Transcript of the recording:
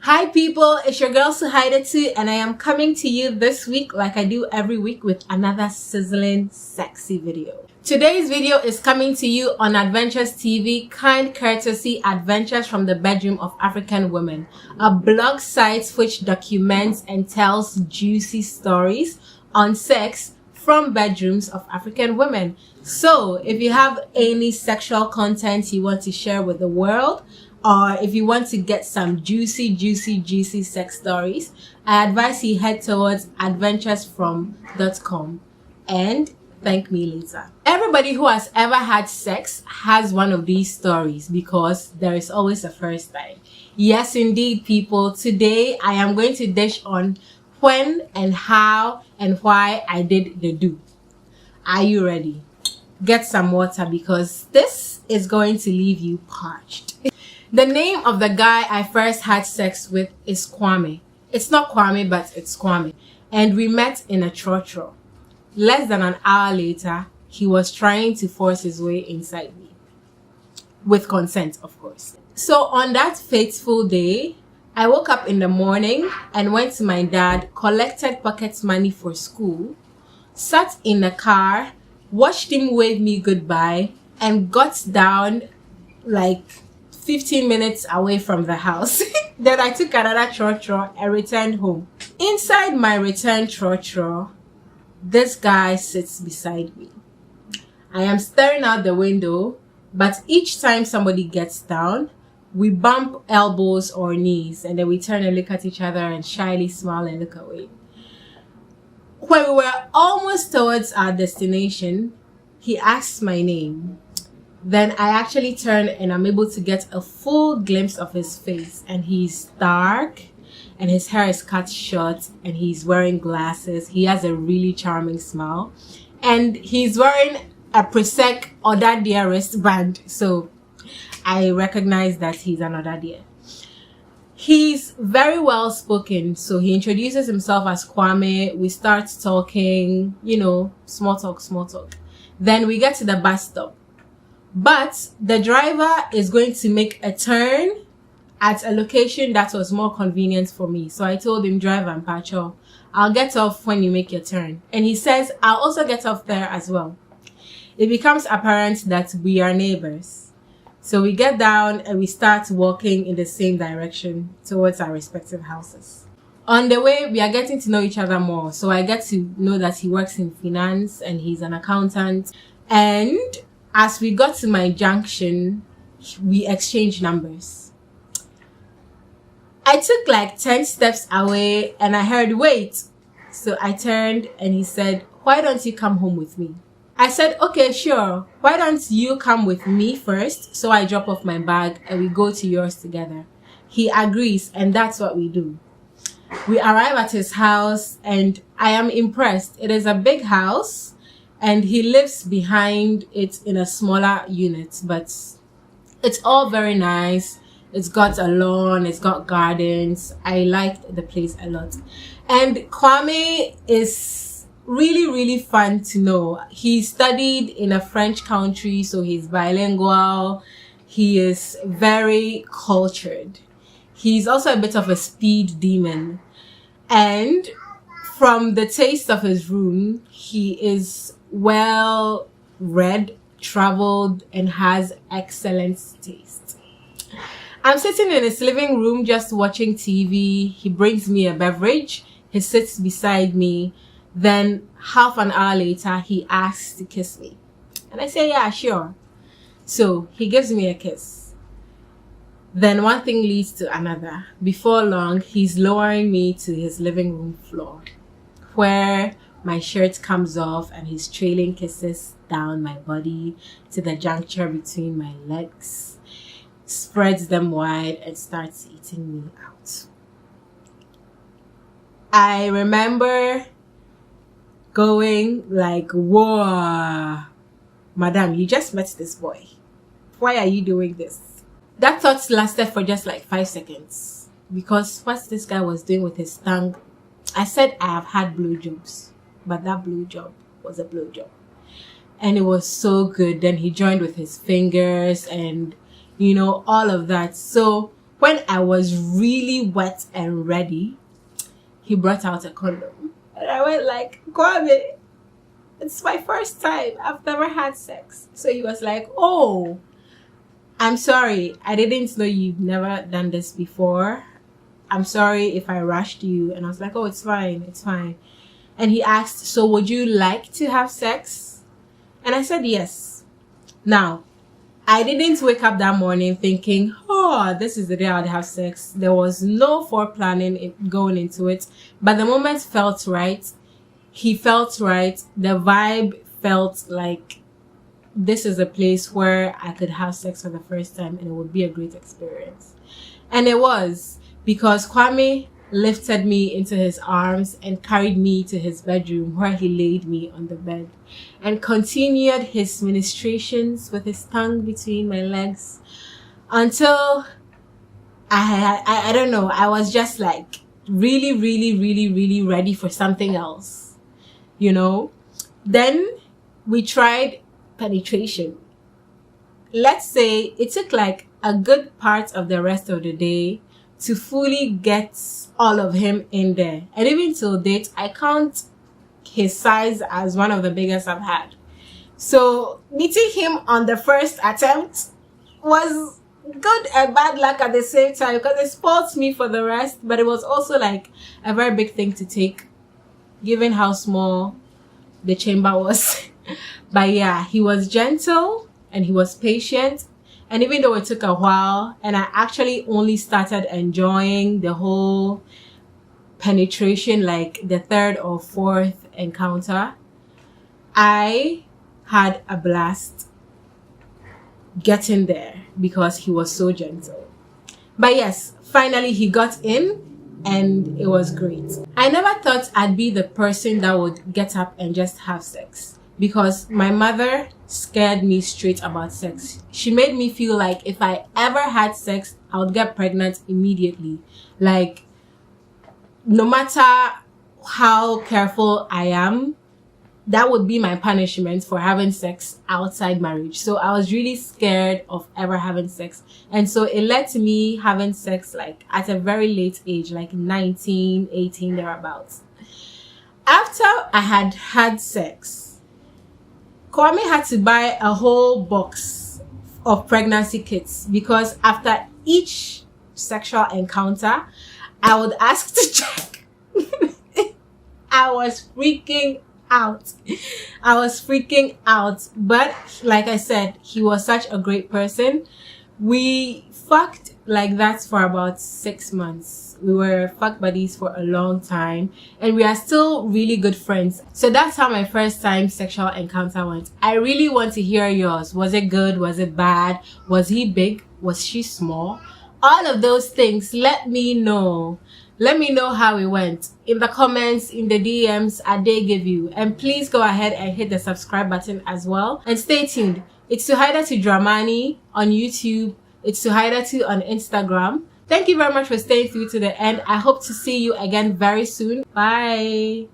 Hi people, it's your girl Suhaidatu and I am coming to you this week like I do every week with another sizzling sexy video. Today's video is coming to you on Adventures TV, kind courtesy Adventures from the Bedroom of African Women, a blog site which documents and tells juicy stories on sex from bedrooms of African women. So if you have any sexual content you want to share with the world, or if you want to get some juicy sex stories, I advise you head towards adventuresfrom.com and thank me later. Everybody who has ever had sex has one of these stories because there is always a first time. Yes, indeed, people. Today, I am going to dish on when and how and why I did the do. Are you ready? Get some water because this is going to leave you parched. The name of the guy I first had sex with is Kwame. It's not Kwame, but it's Kwame. And we met in a Trotro. Less than an hour later, he was trying to force his way inside me. With consent, of course. So on that fateful day, I woke up in the morning and went to my dad, collected pocket money for school, sat in the car, watched him wave me goodbye, and got down like 15 minutes away from the house. Then I took another Trotro and returned home. Inside my return Trotro, this guy sits beside me. I am staring out the window, but each time somebody gets down, we bump elbows or knees, and then we turn and look at each other and shyly smile and look away. When we were almost towards our destination, he asked my name. Then I actually turn and I'm able to get a full glimpse of his face, and he's dark and his hair is cut short and he's wearing glasses. He has a really charming smile and he's wearing a Presec Odadia wristband. So I recognize that he's an Odadia. He's very well spoken. So he introduces himself as Kwame. We start talking, small talk. Then we get to the bus stop. But the driver is going to make a turn at a location that was more convenient for me. So I told him, driver and Pacho, I'll get off when you make your turn. And he says, I'll also get off there as well. It becomes apparent that we are neighbors. So we get down and we start walking in the same direction towards our respective houses. On the way, we are getting to know each other more. So I get to know that he works in finance and he's an accountant. And as we got to my junction, we exchanged numbers. I took like 10 steps away and I heard, wait. So I turned and he said, why don't you come home with me? I said, okay, sure. Why don't you come with me first? So I drop off my bag and we go to yours together. He agrees and that's what we do. We arrive at his house and I am impressed. It is a big house. And he lives behind it in a smaller unit, but it's all very nice. It's got a lawn, it's got gardens. I liked the place a lot. And Kwame is really fun to know. He studied in a French country, so he's bilingual. He is very cultured. He's also a bit of a speed demon. And from the taste of his room, he is well read, traveled, and has excellent taste. I'm sitting in his living room just watching TV. He brings me a beverage. He sits beside me. Then half an hour later, he asks to kiss me. And I say, yeah, sure. So he gives me a kiss. Then one thing leads to another. Before long, he's lowering me to his living room floor, where my shirt comes off and he's trailing kisses down my body to the juncture between my legs, spreads them wide and starts eating me out. I remember going like, whoa, madam, you just met this boy. Why are you doing this? That thought lasted for just like 5 seconds because what this guy was doing with his tongue, I said I have had blowjobs. But that blowjob was a blowjob. And it was so good. Then he joined with his fingers and, all of that. So When I was really wet and ready, he brought out a condom. And I went like, Kwame, it's my first time. I've never had sex. So he was like, oh, I'm sorry. I didn't know you've never done this before. I'm sorry if I rushed you. And I was like, oh, it's fine. It's fine. And he asked, so would you like to have sex? And I said, yes. Now, I didn't wake up that morning thinking, oh, this is the day I'd have sex. There was no foreplanning going into it. But the moment felt right. He felt right. The vibe felt like this is a place where I could have sex for the first time and it would be a great experience. And it was, because Kwame lifted me into his arms and carried me to his bedroom where he laid me on the bed and continued his ministrations with his tongue between my legs until I don't know, I was just like really, really, really, really ready for something else, you know. Then we tried penetration. Let's say it took like a good part of the rest of the day to fully get all of him in there. And even till date, I count his size as one of the biggest I've had. So meeting him on the first attempt was good and bad luck at the same time, because it spoiled me for the rest, but it was also like a very big thing to take, given how small the chamber was. But yeah, he was gentle and he was patient. And even though it took a while, and I actually only started enjoying the whole penetration like the third or fourth encounter, I had a blast getting there because he was so gentle. But yes, finally he got in and it was great. I never thought I'd be the person that would get up and just have sex, because my mother scared me straight about sex. She made me feel like if I ever had sex, I would get pregnant immediately. Like, no matter how careful I am, that would be my punishment for having sex outside marriage. So I was really scared of ever having sex. And so it led to me having sex like at a very late age, like 19, 18, thereabouts. After I had had sex, Kwame had to buy a whole box of pregnancy kits, because after each sexual encounter, I would ask to check. I was freaking out. But like I said, he was such a great person. We fucked like that for about 6 months. We were fuck buddies for a long time, and we are still really good friends. So that's how my first time sexual encounter went. I really want to hear yours. Was it good? Was it bad? Was he big? Was she small? All of those things. Let me know. Let me know how it went in the comments, in the DMs I give you. And please go ahead and hit the subscribe button as well. And stay tuned. It's Suhaidatu Dramani on YouTube. It's Suhaidatu on Instagram. Thank you very much for staying through to the end. I hope to see you again very soon. Bye.